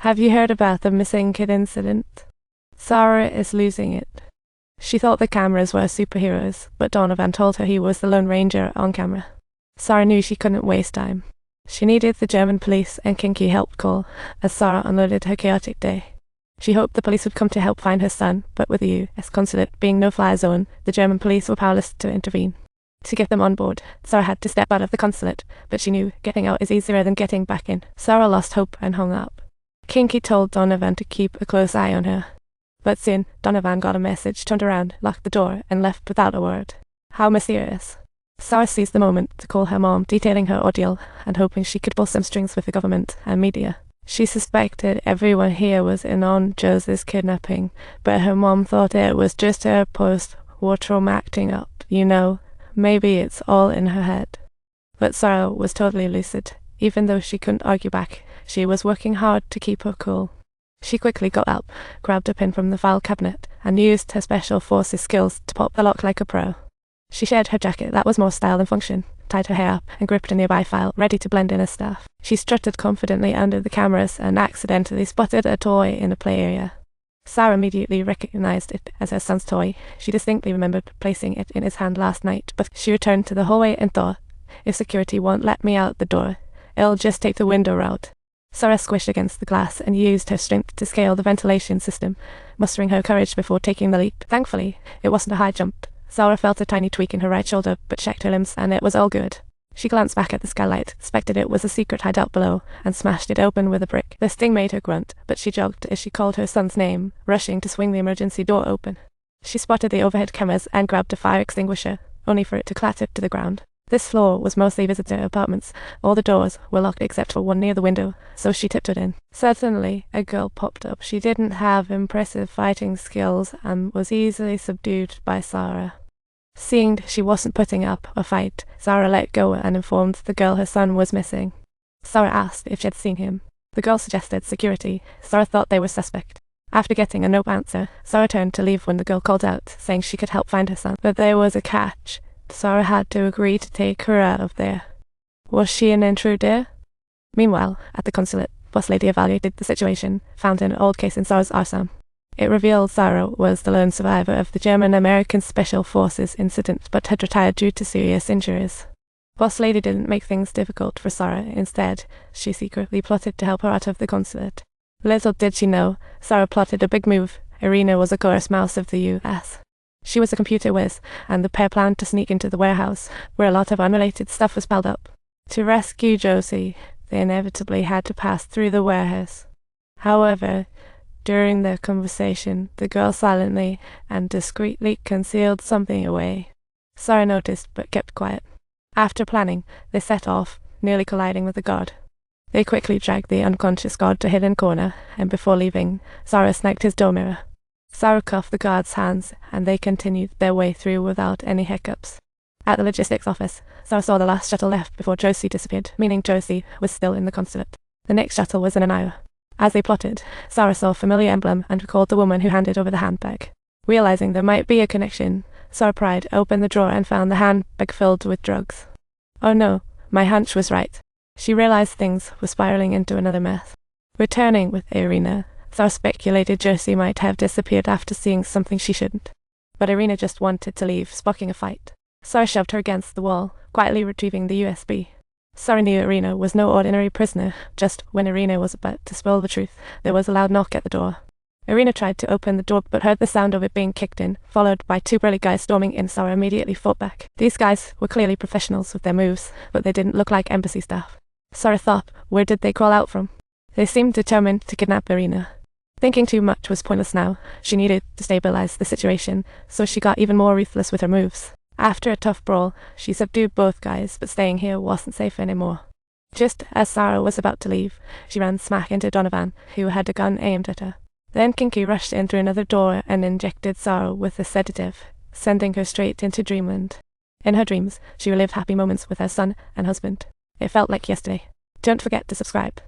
Have you heard about the missing kid incident? Sarah is losing it. She thought the cameras were superheroes, but Donovan told her he was the Lone Ranger on camera. Sarah knew she couldn't waste time. She needed the German police and Kinky help call as Sarah unloaded her chaotic day. She hoped the police would come to help find her son, but with the U.S. consulate being no-fly zone, the German police were powerless to intervene. To get them on board, Sarah had to step out of the consulate, but she knew getting out is easier than getting back in. Sarah lost hope and hung up. Kinky told Donovan to keep a close eye on her. But soon, Donovan got a message, turned around, locked the door, and left without a word. How mysterious. Sarah seized the moment to call her mom, detailing her ordeal and hoping she could pull some strings with the government and media. She suspected everyone here was in on Josie's kidnapping, but her mom thought it was just her post-war trauma acting up. You know, maybe it's all in her head. But Sarah was totally lucid. Even though she couldn't argue back, she was working hard to keep her cool. She quickly got up, grabbed a pin from the file cabinet, and used her special forces skills to pop the lock like a pro. She shed her jacket that was more style than function, tied her hair up, and gripped a nearby file, ready to blend in as staff. She strutted confidently under the cameras and accidentally spotted a toy in the play area. Sarah immediately recognized it as her son's toy. She distinctly remembered placing it in his hand last night, but she returned to the hallway and thought, if security won't let me out the door, it'll just take the window route. Sarah squished against the glass and used her strength to scale the ventilation system, mustering her courage before taking the leap. Thankfully, it wasn't a high jump. Sarah felt a tiny tweak in her right shoulder, but checked her limbs, and it was all good. She glanced back at the skylight, suspected it was a secret hideout below, and smashed it open with a brick. The sting made her grunt, but she jogged as she called her son's name, rushing to swing the emergency door open. She spotted the overhead cameras and grabbed a fire extinguisher, only for it to clatter to the ground. This floor was mostly visitor apartments. All the doors were locked except for one near the window, so she tiptoed in. Suddenly, a girl popped up. She didn't have impressive fighting skills and was easily subdued by Sarah. Seeing she wasn't putting up a fight, Sarah let go and informed the girl her son was missing. Sarah asked if she had seen him. The girl suggested security. Sarah thought they were suspect. After getting a no answer, Sarah turned to leave when the girl called out, saying she could help find her son. But there was a catch. Sarah had to agree to take her out of there. Was she an intruder? Meanwhile, at the consulate, Boss Lady evaluated the situation, found an old case in Sarah's arsenal. It revealed Sarah was the lone survivor of the German-American Special Forces incident, but had retired due to serious injuries. Boss Lady didn't make things difficult for Sarah. Instead, she secretly plotted to help her out of the consulate. Little did she know, Sarah plotted a big move. Irina was a course mouse of the U.S. She was a computer whiz, and the pair planned to sneak into the warehouse, where a lot of unrelated stuff was piled up. To rescue Josie, they inevitably had to pass through the warehouse. However, during their conversation, the girl silently and discreetly concealed something away. Sarah noticed, but kept quiet. After planning, they set off, nearly colliding with the guard. They quickly dragged the unconscious guard to a hidden corner, and before leaving, Sarah snagged his door mirror. Sarah cuffed the guard's hands, and they continued their way through without any hiccups. At the logistics office, Sarah saw the last shuttle left before Josie disappeared, meaning Josie was still in the consulate. The next shuttle was in an hour. As they plotted, Sarah saw a familiar emblem and recalled the woman who handed over the handbag. Realizing there might be a connection, Sarah pried open the drawer and found the handbag filled with drugs. Oh no, my hunch was right. She realized things were spiraling into another mess. Returning with Irina, Sarah speculated Josie might have disappeared after seeing something she shouldn't. But Irina just wanted to leave, sparking a fight. Sarah shoved her against the wall, quietly retrieving the USB. Sarah knew Irina was no ordinary prisoner. Just when Irina was about to spill the truth, there was a loud knock at the door. Irina tried to open the door but heard the sound of it being kicked in, followed by two burly guys storming in. Sarah immediately fought back. These guys were clearly professionals with their moves, but they didn't look like embassy staff. Sarah thought, where did they crawl out from? They seemed determined to kidnap Irina. Thinking too much was pointless now. She needed to stabilize the situation, so she got even more ruthless with her moves. After a tough brawl, she subdued both guys, but staying here wasn't safe anymore. Just as Sarah was about to leave, she ran smack into Donovan, who had a gun aimed at her. Then Kinky rushed in through another door and injected Sarah with a sedative, sending her straight into dreamland. In her dreams, she relived happy moments with her son and husband. It felt like yesterday. Don't forget to subscribe.